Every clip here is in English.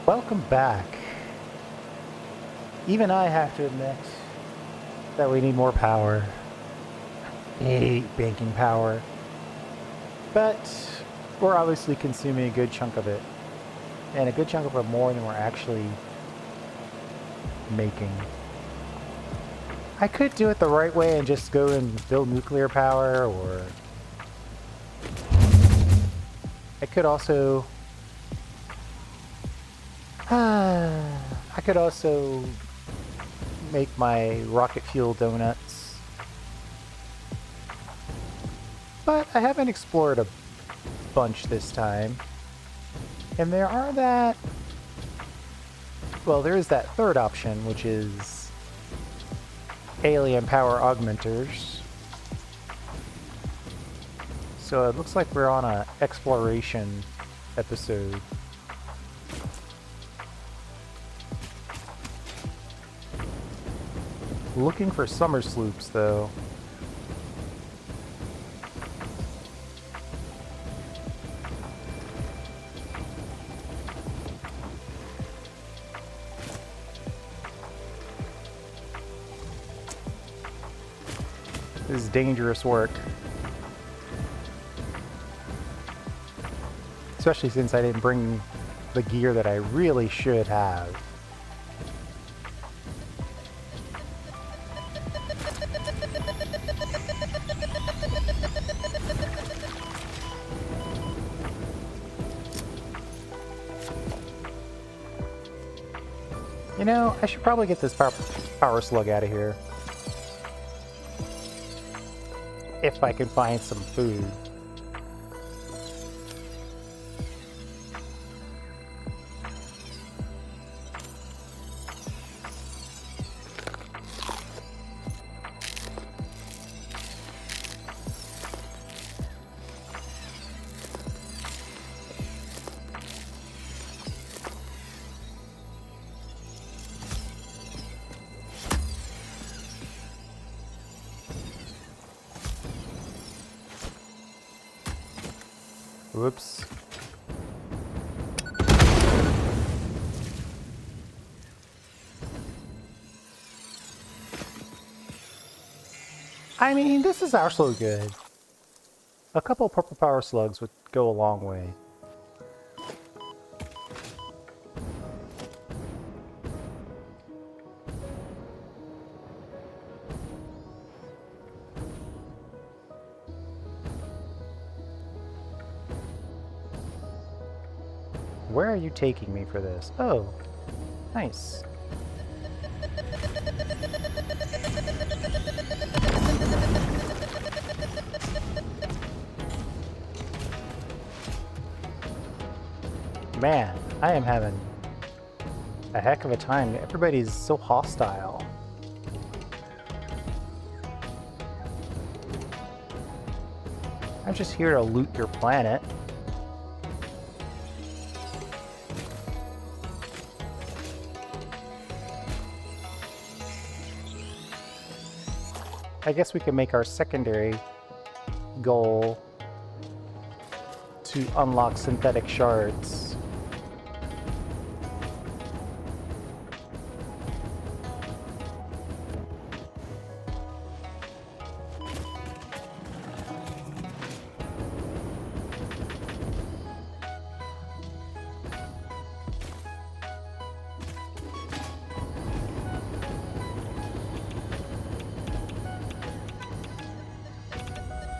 Welcome back. Even I have to admit that we need more power. I hate banking power. But we're obviously consuming a good chunk of it. And a good chunk of it more than we're actually making. I could do it the right way and just go and build nuclear power, or I could also make my rocket fuel donuts. But I haven't explored a bunch this time. And there is that third option, which is alien power augmenters. So it looks like we're on an exploration episode. Looking for somersloops, though. This is dangerous work. Especially since I didn't bring the gear that I really should have. You know, I should probably get this power slug out of here. If I can find some food. Whoops. I mean, this is actually good. A couple purple power slugs would go a long way. Where are you taking me for this? Oh, nice. Man, I am having a heck of a time. Everybody's so hostile. I'm just here to loot your planet. I guess we can make our secondary goal to unlock synthetic shards.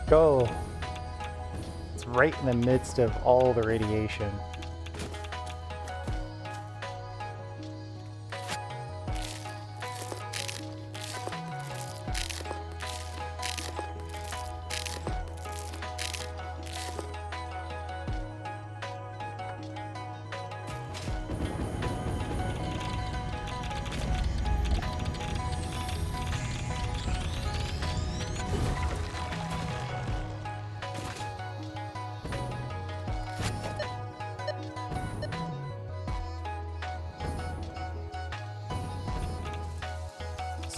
Go! It's right in the midst of all the radiation.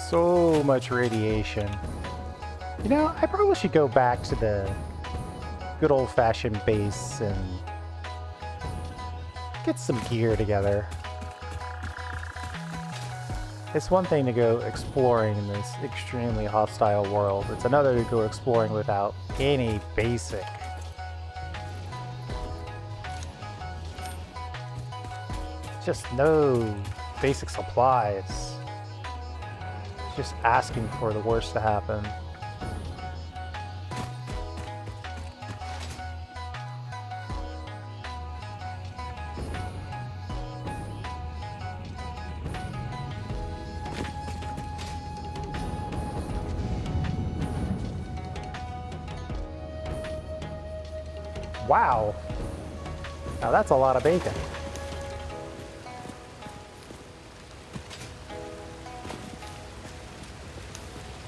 So much radiation. You know, I probably should go back to the good old-fashioned base and get some gear together. It's one thing to go exploring in this extremely hostile world. It's another to go exploring without any basic. Just no basic supplies. Just asking for the worst to happen. Wow. Now that's a lot of bacon.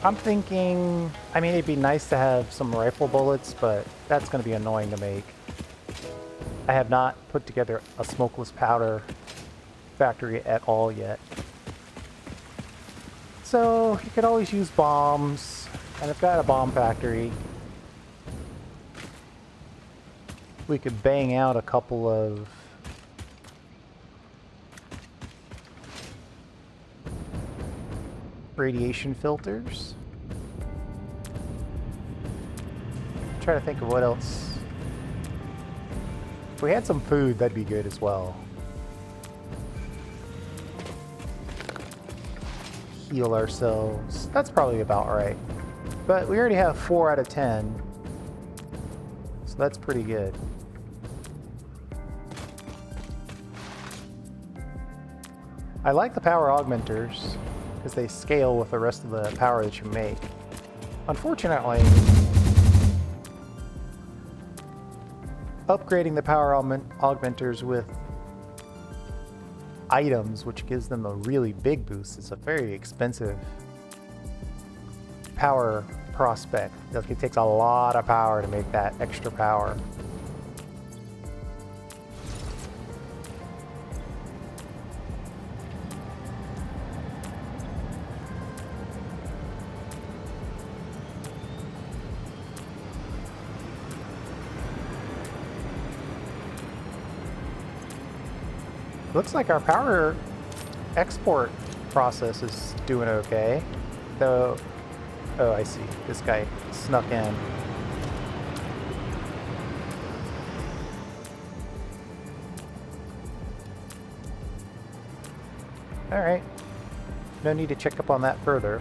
I'm thinking, I mean, it'd be nice to have some rifle bullets, but that's going to be annoying to make. I have not put together a smokeless powder factory at all yet. So you could always use bombs, and I've got a bomb factory. We could bang out a couple of radiation filters. Try to think of what else. If we had some food, that'd be good as well. Heal ourselves. That's probably about right. But we already have 4 out of 10. So that's pretty good. I like the power augmenters because they scale with the rest of the power that you make. Unfortunately, upgrading the power augmenters with items, which gives them a really big boost, is a very expensive power prospect. It takes a lot of power to make that extra power. Looks like our power export process is doing okay. Though, oh, I see. This guy snuck in. All right. No need to check up on that further.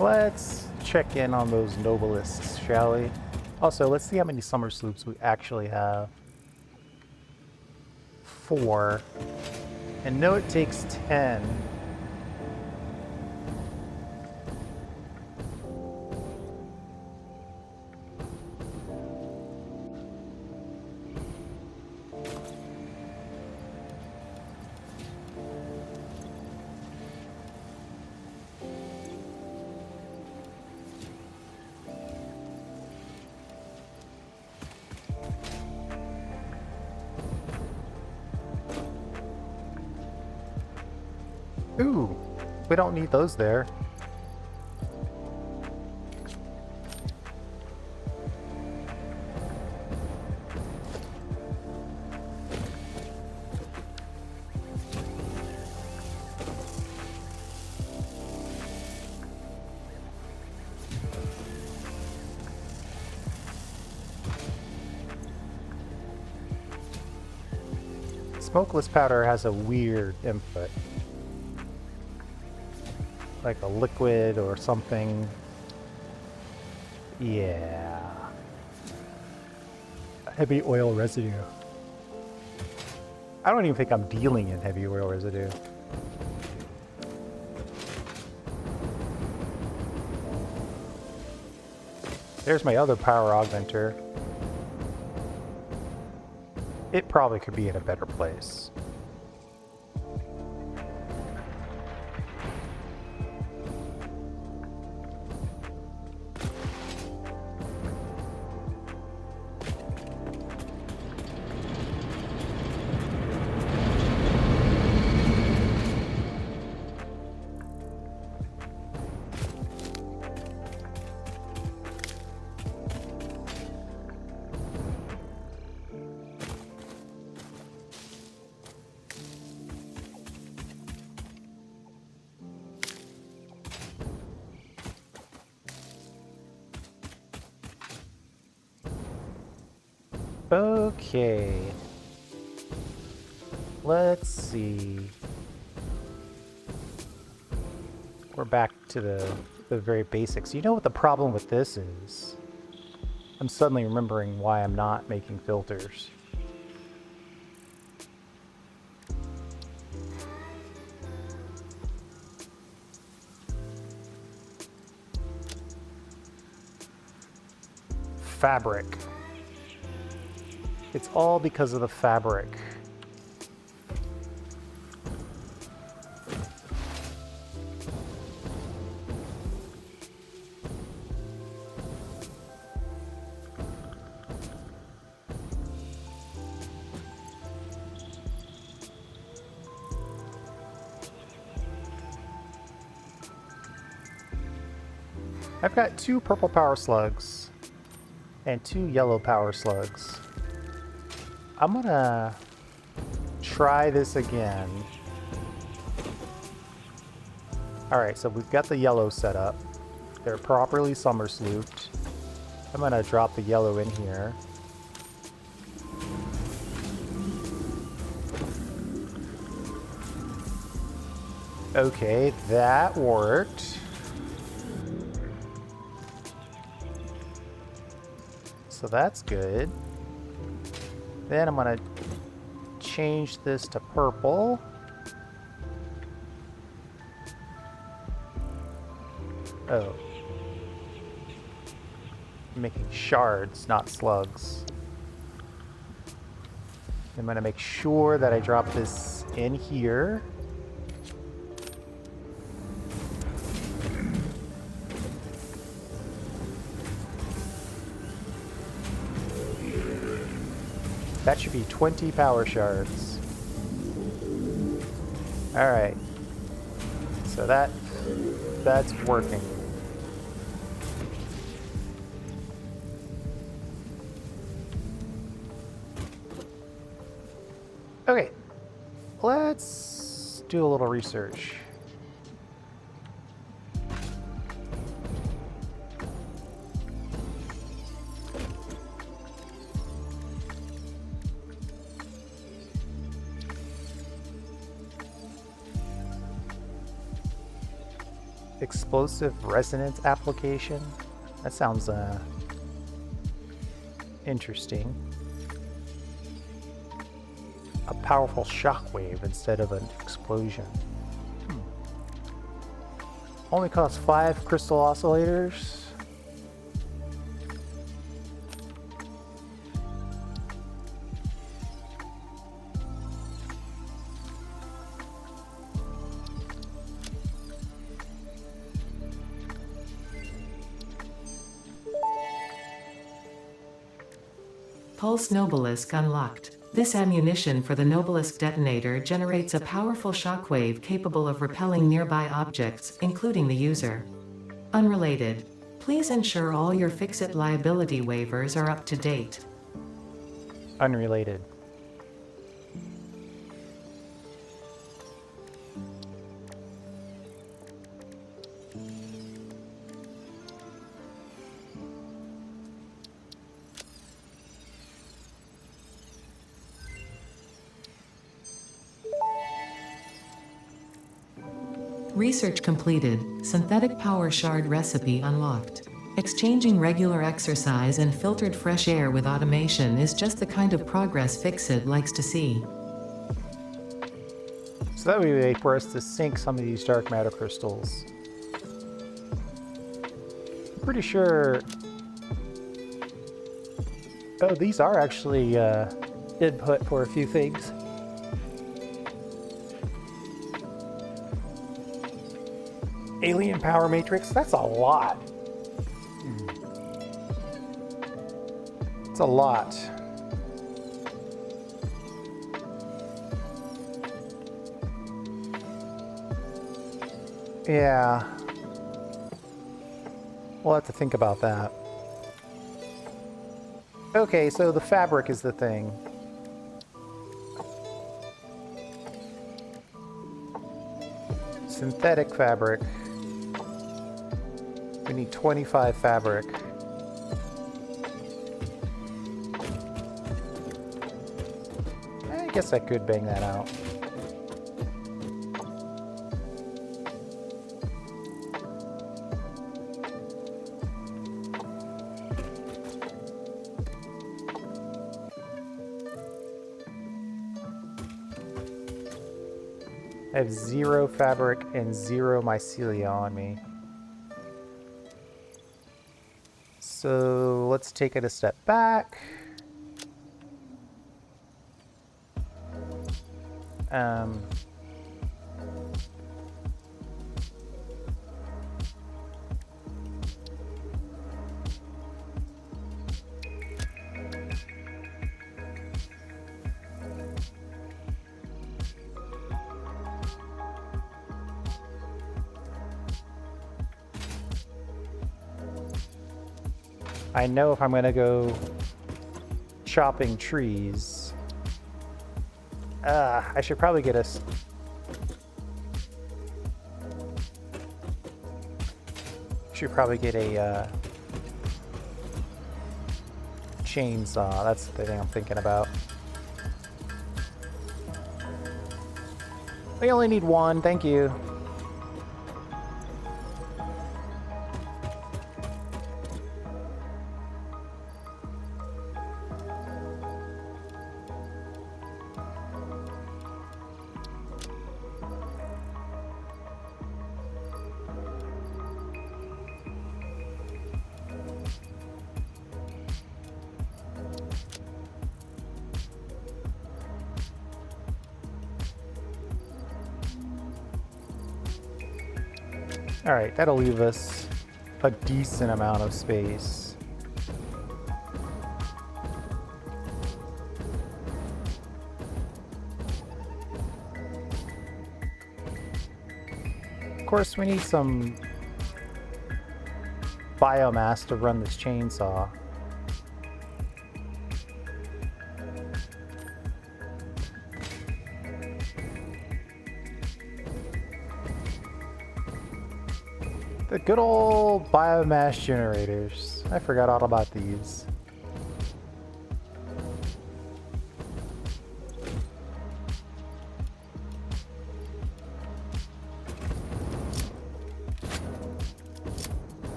Let's check in on those noblists, shall we? Also, let's see how many somersloops we actually have. 4. And no, it takes 10. Ooh, we don't need those there. Smokeless powder has a weird input. Like a liquid or something. Yeah. Heavy oil residue. I don't even think I'm dealing in heavy oil residue. There's my other power augmenter. it probably could be in a better place. Okay. Let's see. We're back to the very basics. You know what the problem with this is? I'm suddenly remembering why I'm not making filters. Fabric. It's all because of the fabric. I've got 2 purple power slugs and 2 yellow power slugs. I'm gonna try this again. Alright, so we've got the yellow set up. They're properly somerslooped. I'm gonna drop the yellow in here. Okay, that worked. So that's good. Then I'm gonna change this to purple. Oh. I'm making shards, not slugs. I'm gonna make sure that I drop this in here. That should be 20 power shards. Alright. So that's working. Okay. Let's do a little research. Explosive resonance application. That sounds interesting. A powerful shockwave instead of an explosion. Only costs 5 crystal oscillators. Pulse Nobelisk unlocked. This ammunition for the Nobelisk detonator generates a powerful shockwave capable of repelling nearby objects, including the user. Unrelated. Please ensure all your Fix-It liability waivers are up to date. Unrelated. Research completed. Synthetic power shard recipe unlocked. Exchanging regular exercise and filtered fresh air with automation is just the kind of progress Fix-It likes to see. So that would be a way for us to sink some of these dark matter crystals. I'm pretty sure... Oh, these are actually input for a few things. Alien power matrix, that's a lot. It's a lot. Yeah. We'll have to think about that. Okay, so the fabric is the thing. Synthetic fabric. We need 25 fabric. I guess I could bang that out. I have 0 fabric and 0 mycelia on me. So let's take it a step back. I know if I'm gonna go chopping trees, I should probably get a chainsaw. That's the thing I'm thinking about. We only need 1, thank you. Alright, that'll leave us a decent amount of space. Of course, we need some biomass to run this chainsaw. The good old biomass generators. I forgot all about these.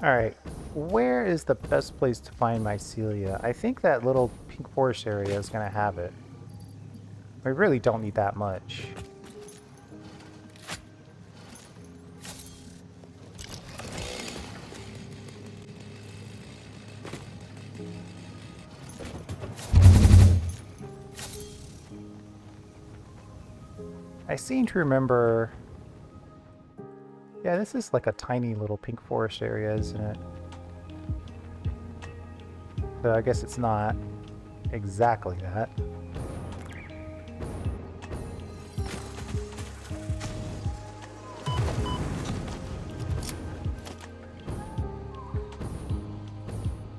Alright, where is the best place to find mycelia? I think that little pink forest area is going to have it. We really don't need that much. I seem to remember... Yeah, this is like a tiny little pink forest area, isn't it? So I guess it's not exactly that.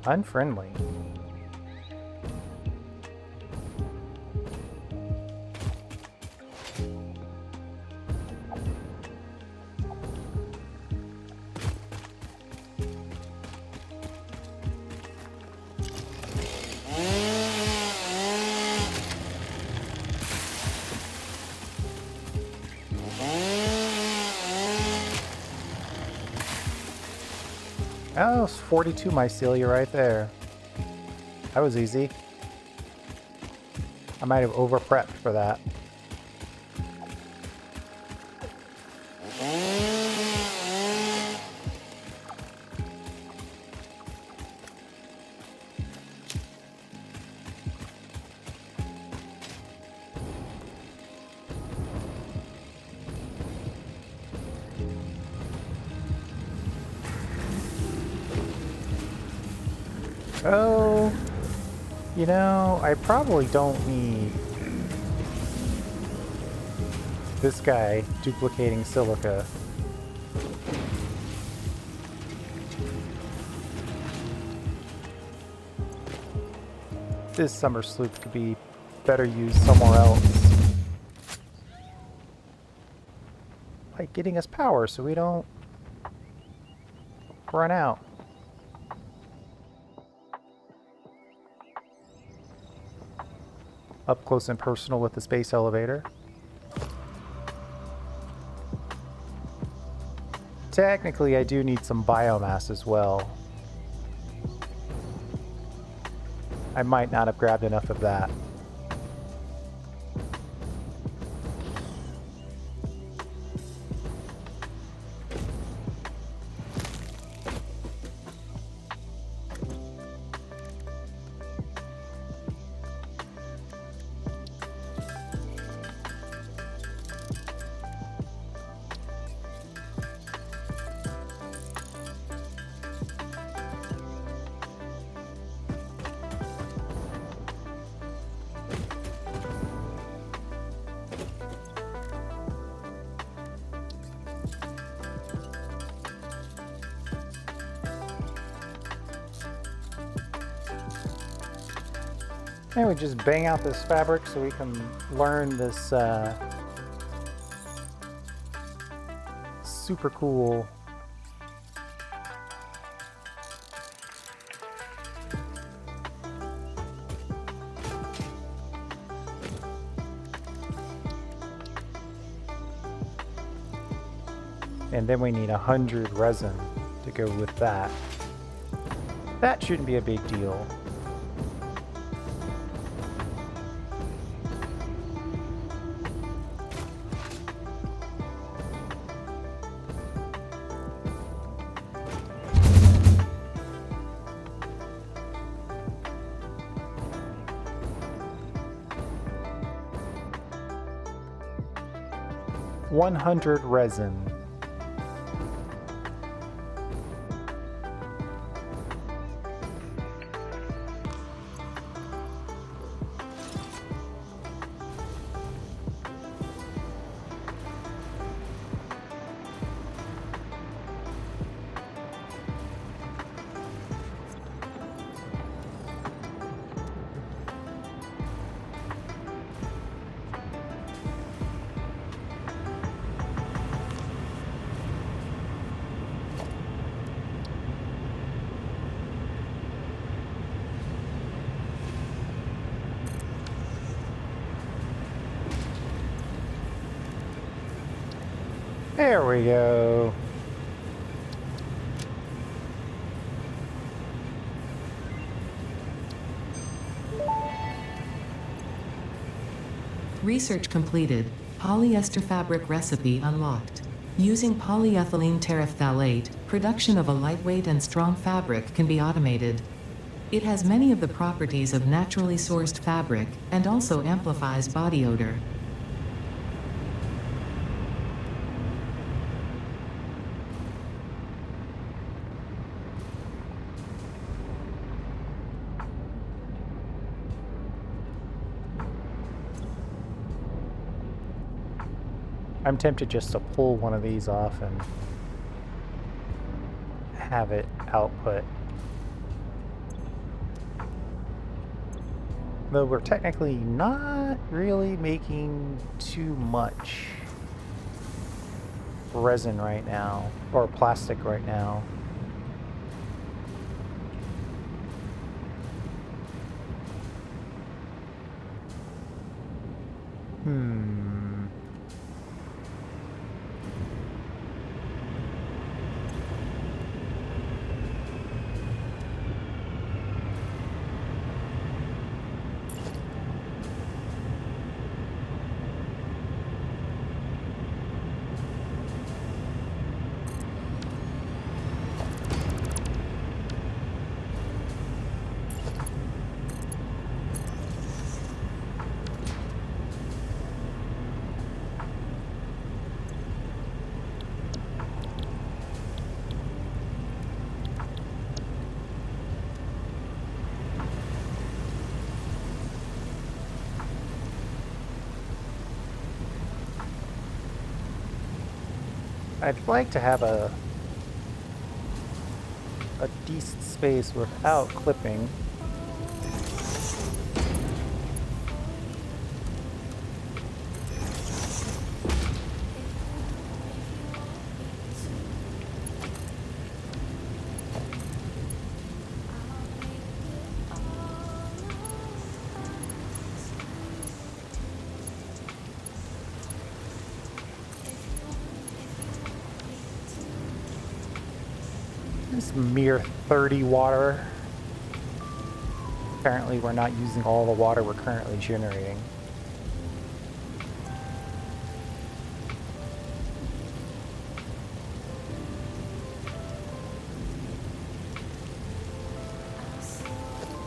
Unfriendly. Oh, it's 42 mycelia right there. That was easy. I might have over-prepped for that. Oh, you know, I probably don't need this guy duplicating silica. This summer sloop could be better used somewhere else. Like getting us power so we don't run out. Up close and personal with the space elevator. Technically, I do need some biomass as well. I might not have grabbed enough of that. And we just bang out this fabric so we can learn this super cool and then we need 100 resin to go with that. That shouldn't be a big deal. $100 resin. There we go. Research completed. Polyester fabric recipe unlocked. Using polyethylene terephthalate, production of a lightweight and strong fabric can be automated. It has many of the properties of naturally sourced fabric, and also amplifies body odor. I'm tempted just to pull one of these off and have it output. Though we're technically not really making too much resin right now, or plastic right now. I'd like to have a decent space without clipping. It's mere 30 water. Apparently we're not using all the water we're currently generating.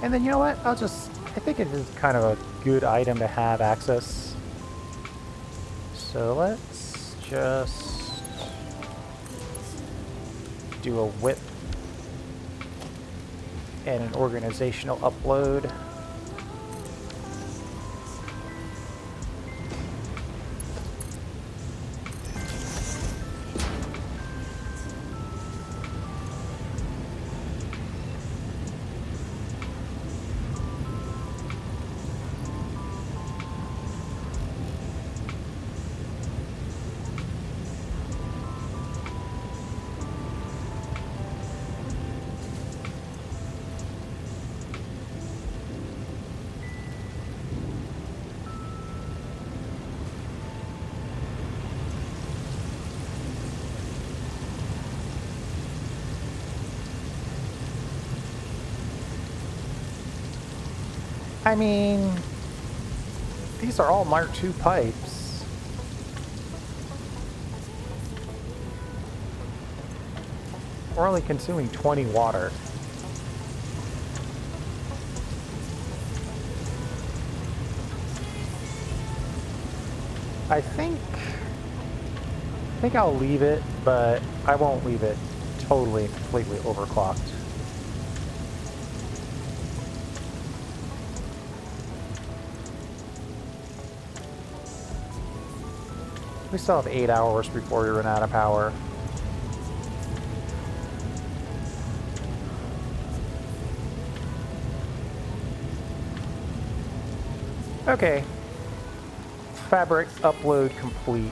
And then you know what? I think it is kind of a good item to have access. So let's just do a whip and an organizational upload. I mean, these are all Mark II pipes. We're only consuming 20 water. I think I'll leave it, but I won't leave it totally and completely overclocked. We still have 8 hours before we run out of power. Okay. Fabric upload complete.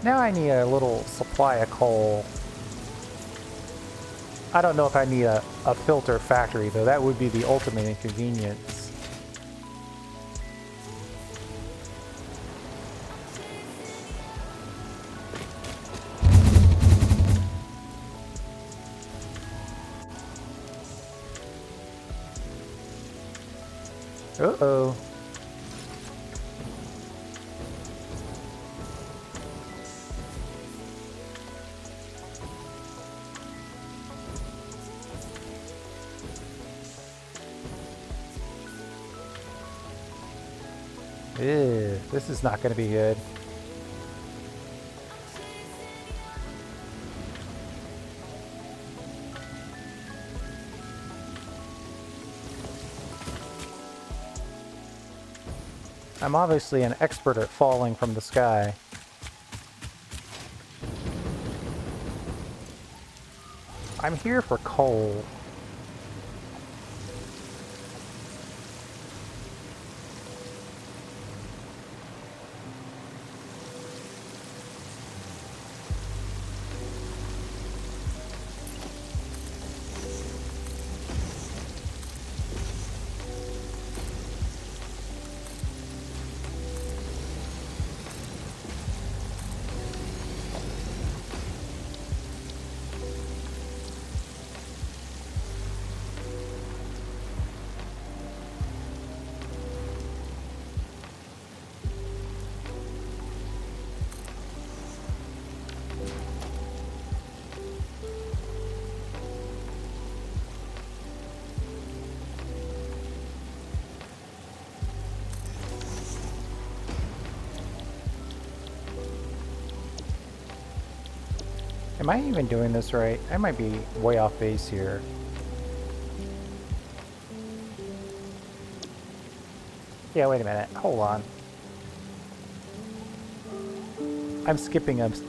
Now I need a little supply of coal. I don't know if I need a filter factory, though. That would be the ultimate inconvenience. Uh-oh. Ew, this is not going to be good. I'm obviously an expert at falling from the sky. I'm here for coal. Am I even doing this right? I might be way off base here. Yeah, wait a minute. Hold on.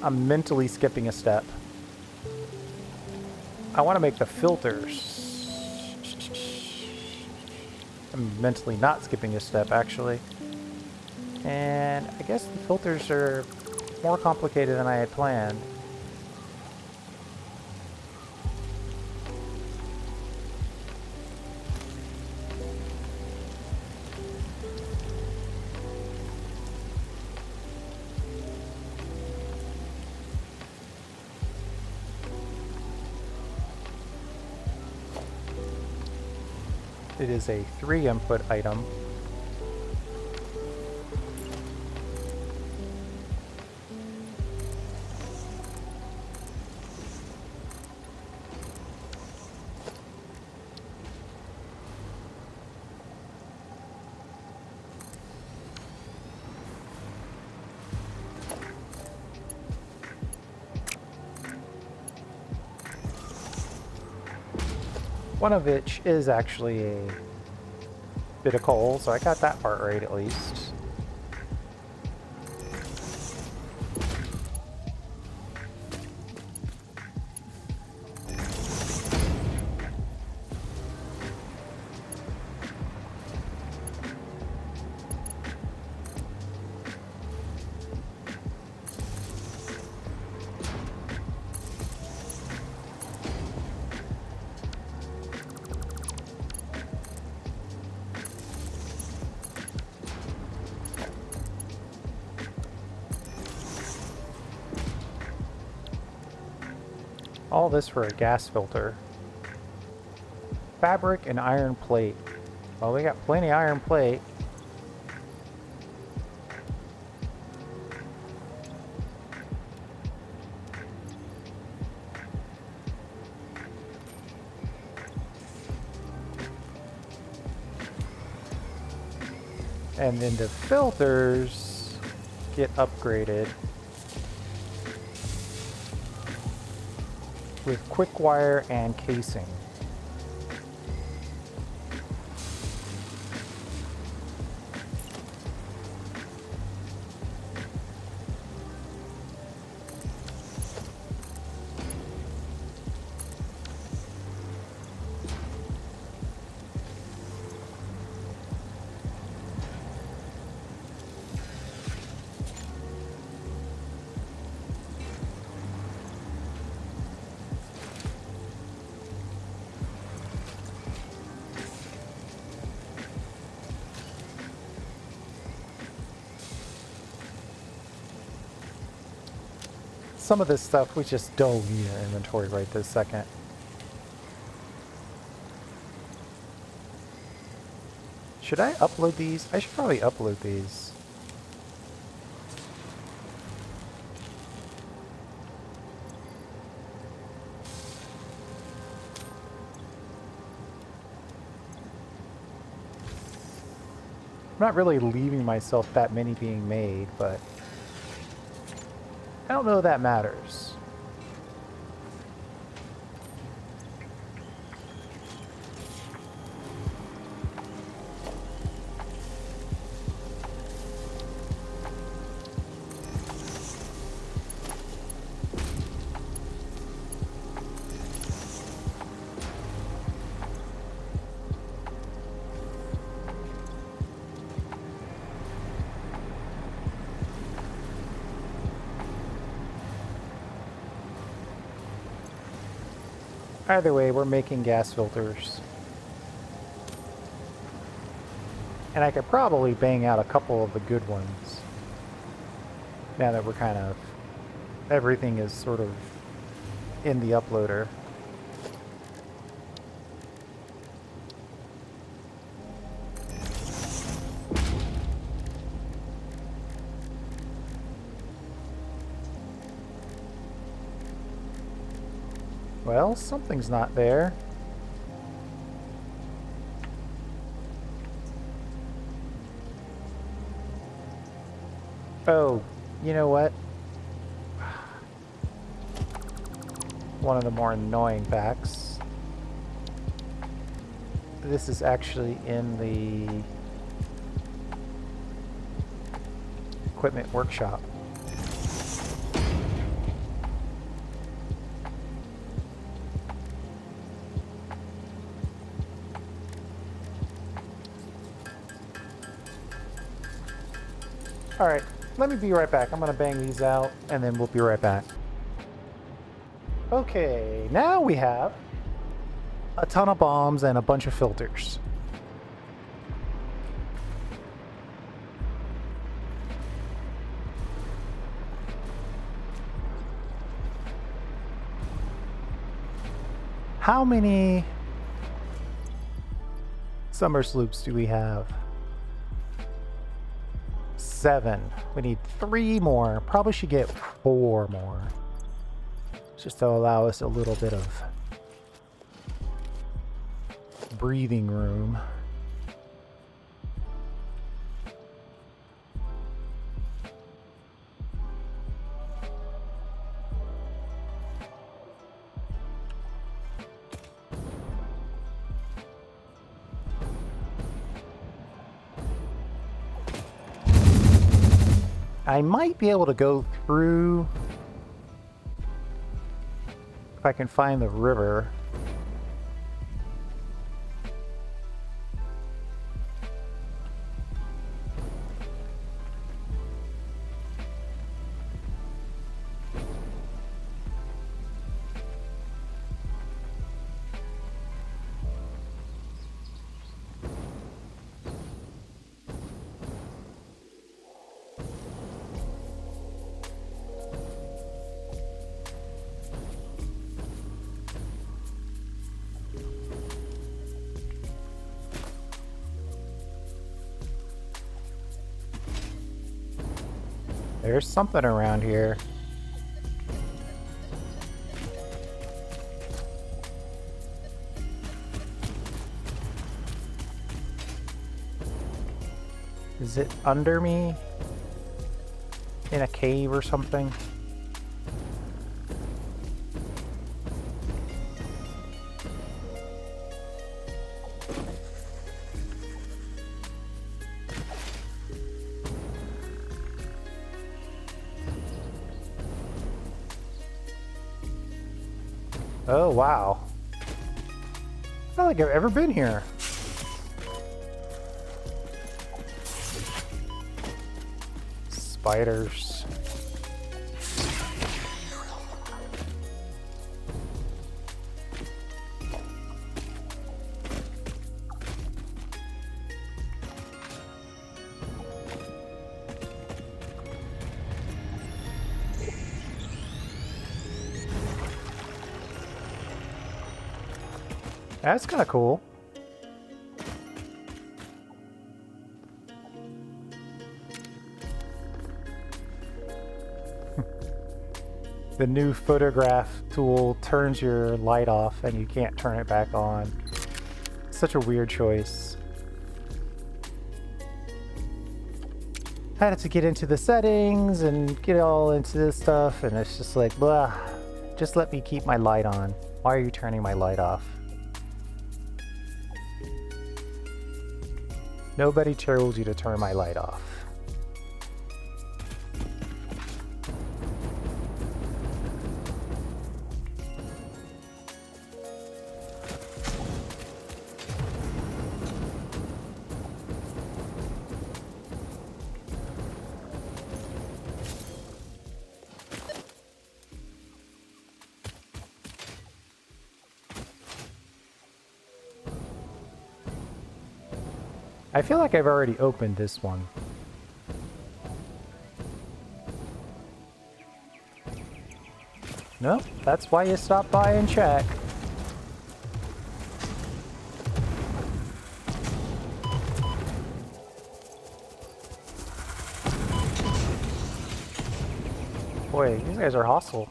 I'm mentally skipping a step. I want to make the filters. I'm mentally not skipping a step, actually. And I guess the filters are more complicated than I had planned. It is a 3-input item. One of which is actually a bit of coal, so I got that part right at least. All this for a gas filter. Fabric and iron plate. Well, we got plenty of iron plate. And then the filters get upgraded with quick wire and casing. Some of this stuff we just don't need in inventory right this second. Should I upload these? I should probably upload these. I'm not really leaving myself that many being made, but I don't know if that matters. Either way, we're making gas filters. And I could probably bang out a couple of the good ones. Now that we're kind of... everything is sort of in the uploader. Well, something's not there. Oh, you know what? one of the more annoying packs. This is actually in the equipment workshop. Alright, let me be right back. I'm going to bang these out, and then we'll be right back. Okay, now we have a ton of bombs and a bunch of filters. How many somersloops do we have? 7. We need 3 more. Probably should get 4 more. Just to allow us a little bit of breathing room. I might be able to go through if I can find the river. There's something around here. Is it under me? In a cave or something? Oh, wow. I don't think I've ever been here. Spiders. That's kind of cool. The new photograph tool turns your light off and you can't turn it back on. Such a weird choice. Had to get into the settings and get all into this stuff, and it's just like, blah. Just let me keep my light on. Why are you turning my light off? Nobody told you to turn my light off. I feel like I've already opened this one. Nope, that's why you stop by and check. Boy, these guys are hostile.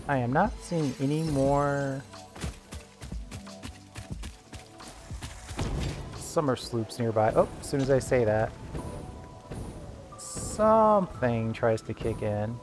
I am not seeing any more somersloops nearby. Oh, as soon as I say that, something tries to kick in.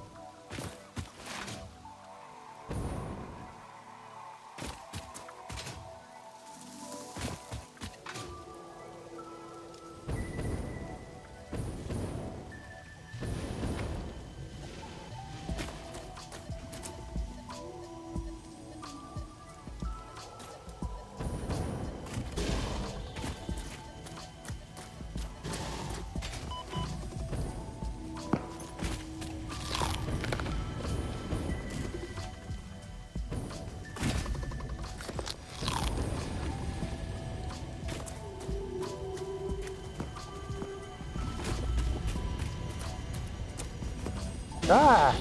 Ah!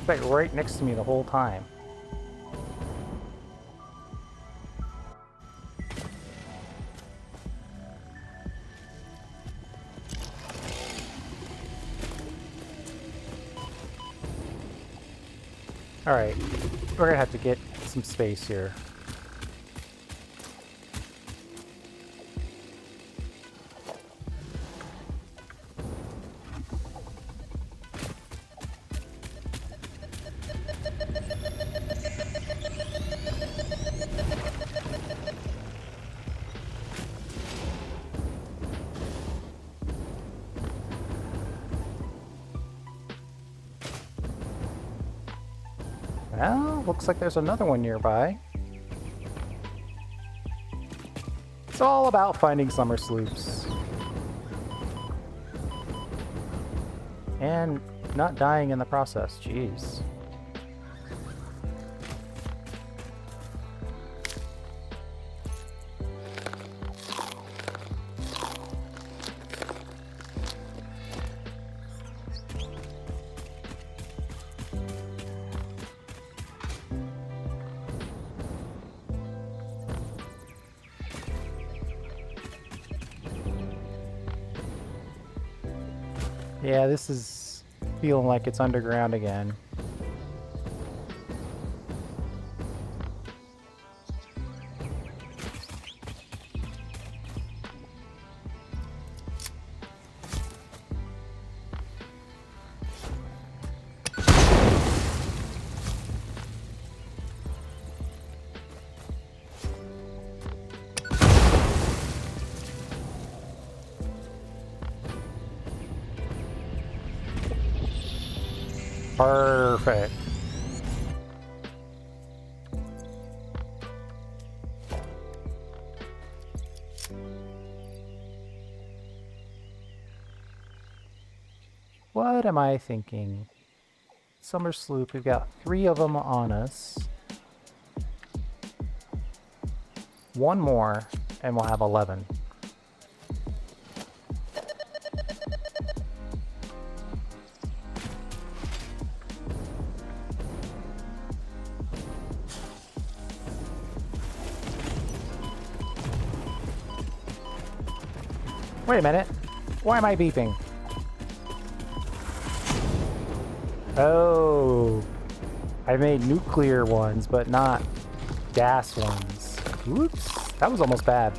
It's like right next to me the whole time. Alright, we're gonna have to get some space here. Well, looks like there's another one nearby. It's all about finding somersloops. And not dying in the process, jeez. Yeah, this is feeling like it's underground again. Perfect. What am I thinking? Summer sloop, we've got 3 of them on us. One more, and we'll have 11. Wait a minute. Why am I beeping? Oh. I made nuclear ones, but not gas ones. Oops. That was almost bad.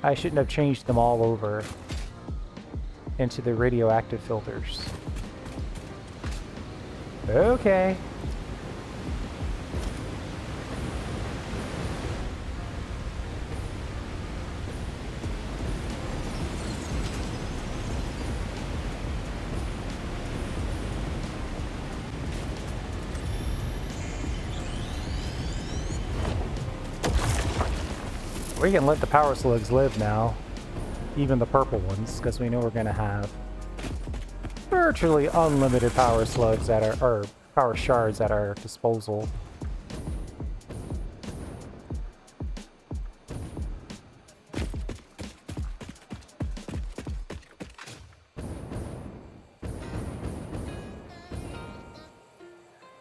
I shouldn't have changed them all over into the radioactive filters. Okay. We can let the power slugs live now, even the purple ones, because we know we're going to have virtually unlimited power slugs at our, or power shards at our disposal.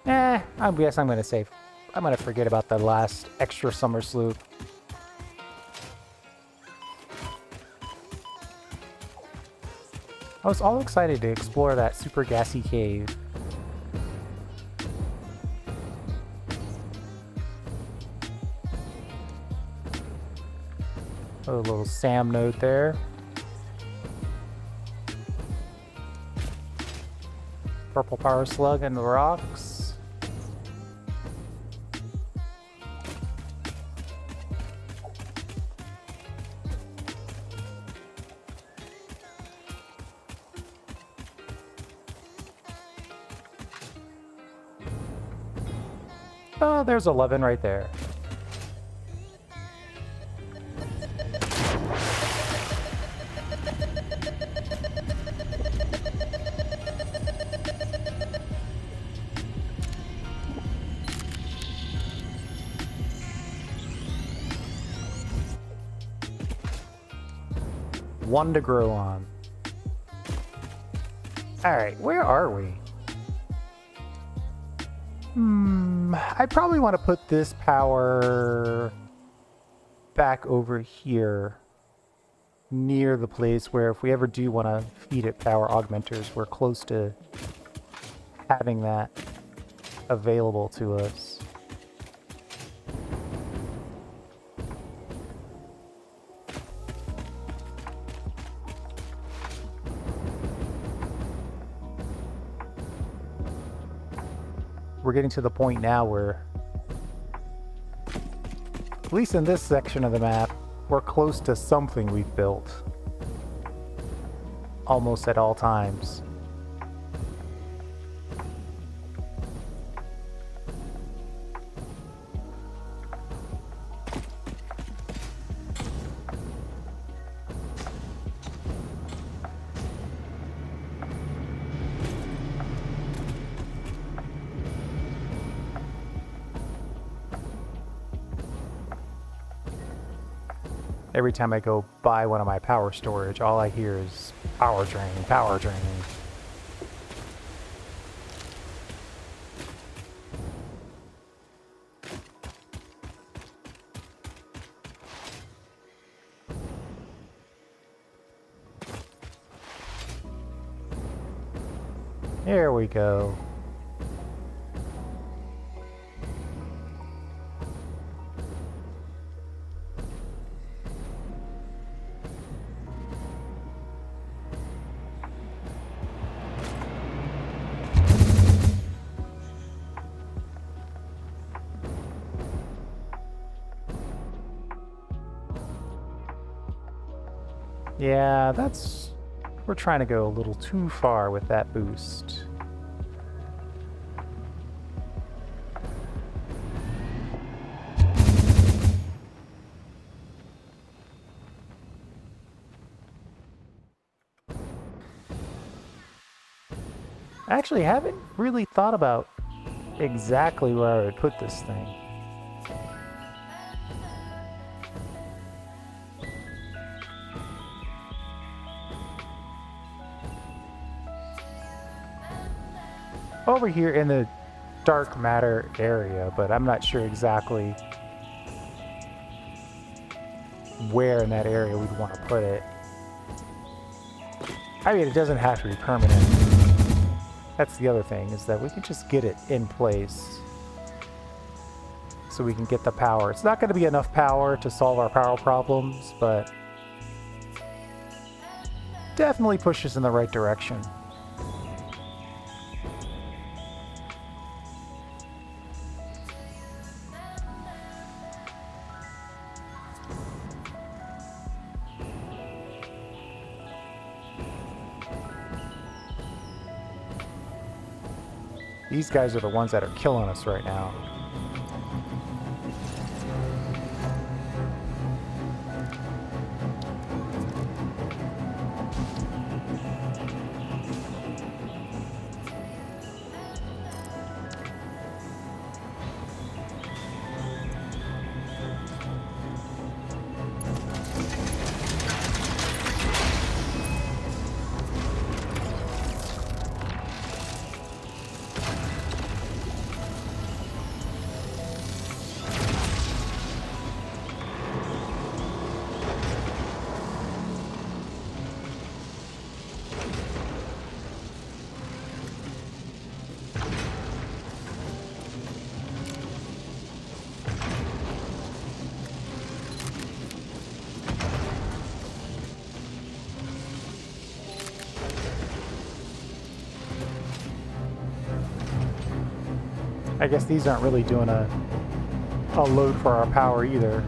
I guess I'm going to save. I'm going to forget about the last extra summer sloop. I was all excited to explore that super gassy cave. A little SAM node there. Purple power slug in the rocks. Oh, there's 11 right there. One to grow on. Alright, where are we? I probably want to put this power back over here near the place where if we ever do want to feed it power augmenters, we're close to having that available to us. We're getting to the point now where, at least in this section of the map, we're close to something we've built. Almost at all times. Every time I go buy one of my power storage, all I hear is power drain, power drain. There we go. Yeah, we're trying to go a little too far with that boost. I actually haven't really thought about exactly where I would put this thing. Over here in the dark matter area, but I'm not sure exactly where in that area we'd want to put it. I mean, it doesn't have to be permanent. That's the other thing, is that we can just get it in place so we can get the power. It's not going to be enough power to solve our power problems, but definitely pushes in the right direction. These guys are the ones that are killing us right now. I guess these aren't really doing a load for our power either.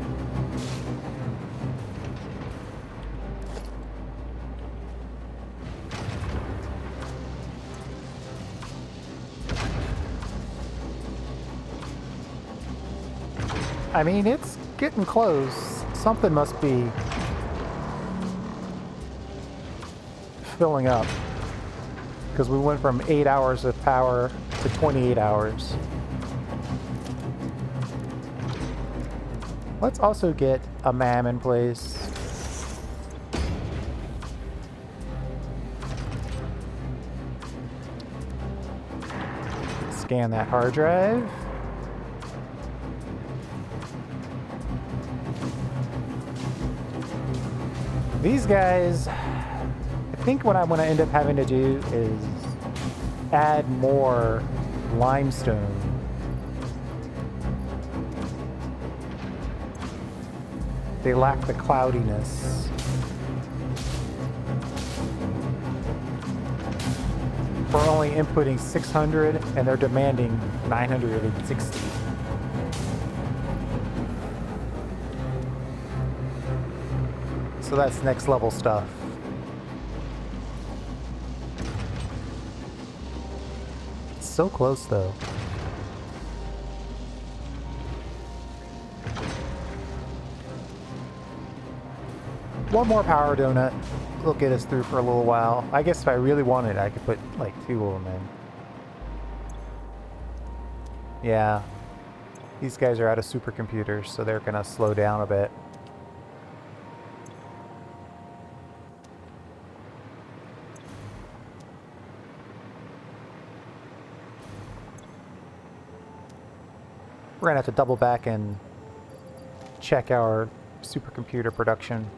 I mean, it's getting close. Something must be filling up. Because we went from 8 hours of power to 28 hours. Let's also get a MAM in place. Scan that hard drive. These guys, I think what I'm going to end up having to do is add more limestone. They lack the cloudiness. We're only inputting 600 and they're demanding 960. So that's next level stuff. It's so close though. One more power donut will get us through for a little while. I guess if I really wanted, I could put like 2 of them in. Yeah. These guys are out of supercomputers, so they're gonna slow down a bit. We're gonna have to double back and check our supercomputer production.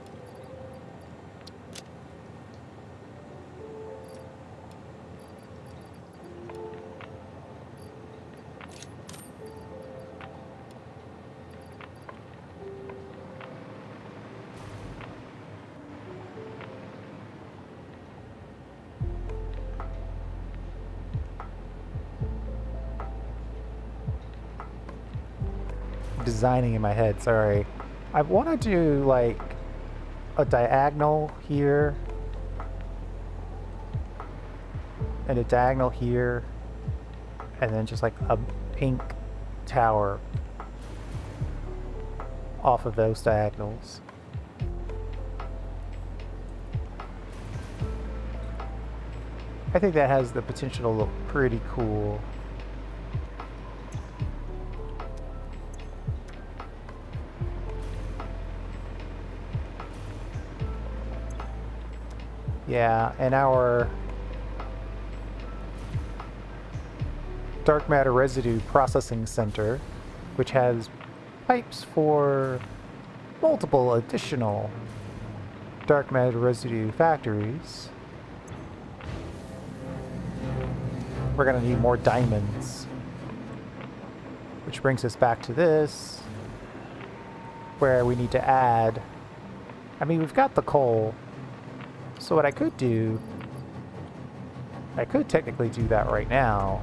Designing in my head, sorry. I want to do like a diagonal here and a diagonal here and then just like a pink tower off of those diagonals. I think that has the potential to look pretty cool. Yeah, and our dark matter residue processing center, which has pipes for multiple additional dark matter residue factories. We're gonna need more diamonds. Which brings us back to this, where we need to add, I mean, we've got the coal. So what I could do, I could technically do that right now.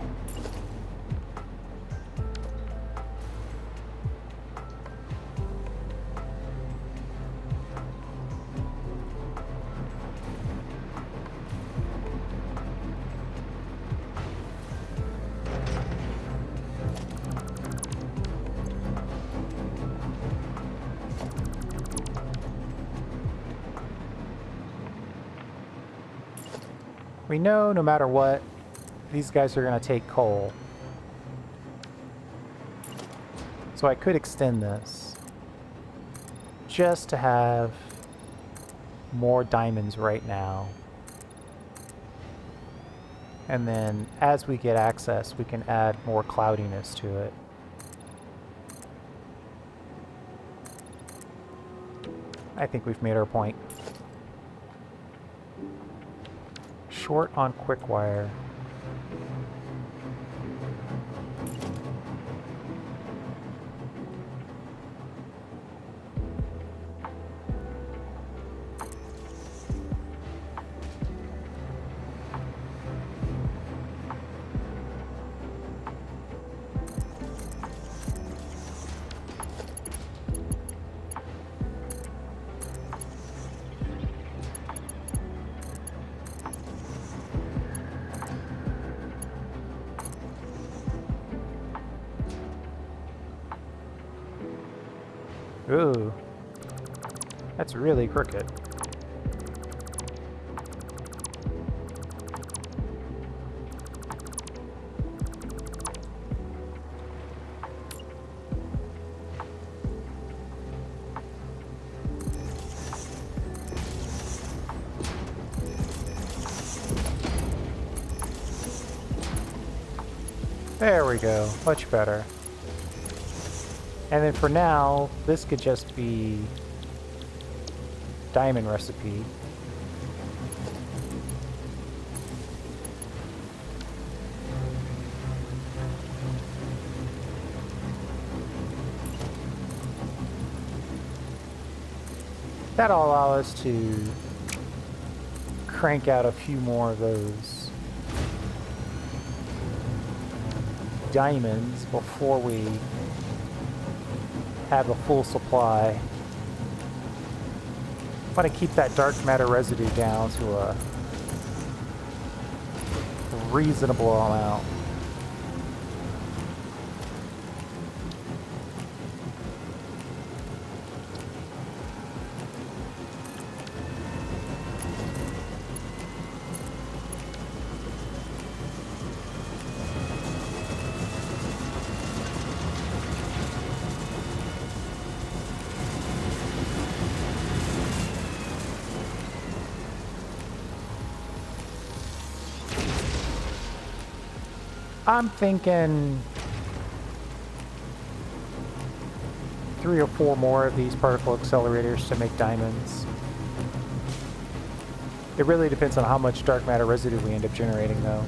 We know no matter what, these guys are going to take coal. So I could extend this just to have more diamonds right now. And then as we get access, we can add more cloudiness to it. I think we've made our point. Short on quick wire. Ooh. That's really crooked. There we go. Much better. And then for now, this could just be diamond recipe. That'll allow us to crank out a few more of those diamonds before we have a full supply. I want to keep that dark matter residue down to a reasonable amount. I'm thinking 3 or 4 more of these particle accelerators to make diamonds. It really depends on how much dark matter residue we end up generating, though.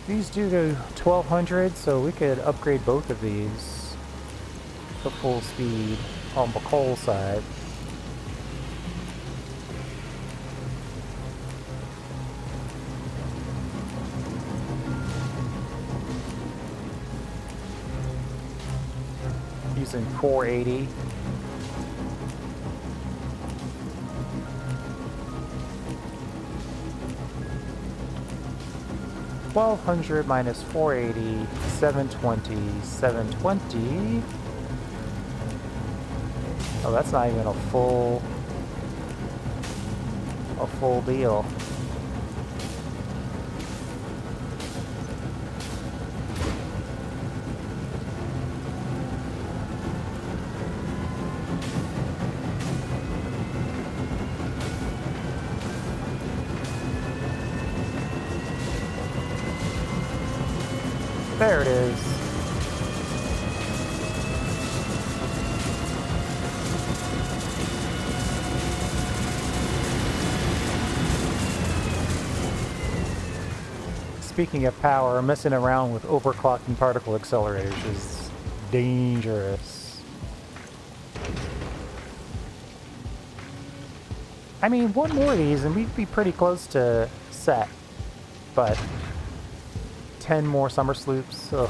These do to 1200, so we could upgrade both of these to full speed on the coal side. Using 480. $1,200 minus 480, 720, 720. Oh, that's not even a full deal. There it is. Speaking of power, messing around with overclocking particle accelerators is dangerous. I mean, one more of these and we'd be pretty close to set, but 10 more somersloops. Ugh.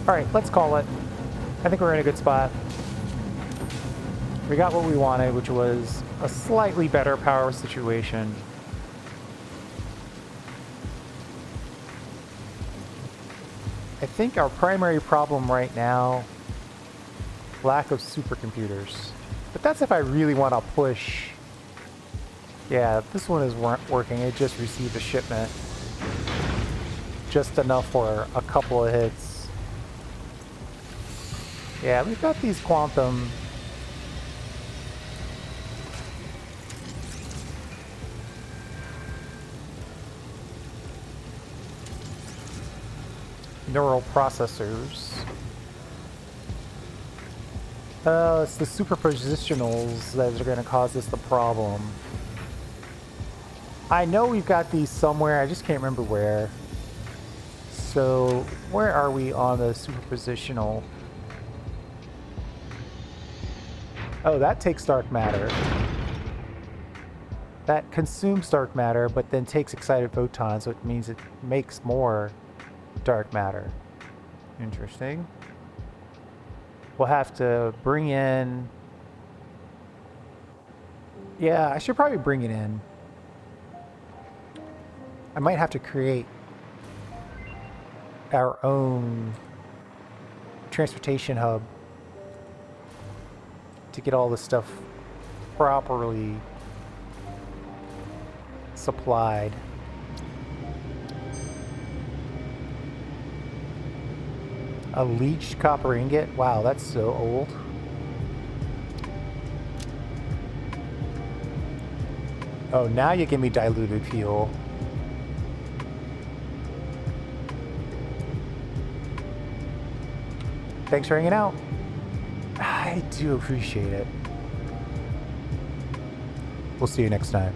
Alright, let's call it. I think we're in a good spot. We got what we wanted, which was a slightly better power situation. I think our primary problem right now, lack of supercomputers. But that's if I really want to push. Yeah, this one is working. It just received a shipment. Just enough for a couple of hits. Yeah, we've got these quantum. Neural processors. It's the superpositionals that are going to cause us the problem. I know we've got these somewhere, I just can't remember where. So, where are we on the superpositional? Oh, that takes dark matter. That consumes dark matter, but then takes excited photons, so it means it makes more dark matter. Interesting. We'll have to bring in... Yeah, I should probably bring it in. I might have to create our own transportation hub to get all this stuff properly supplied. A leached copper ingot? Wow, that's so old. Oh, now you give me diluted fuel. Thanks for hanging out. I do appreciate it. We'll see you next time.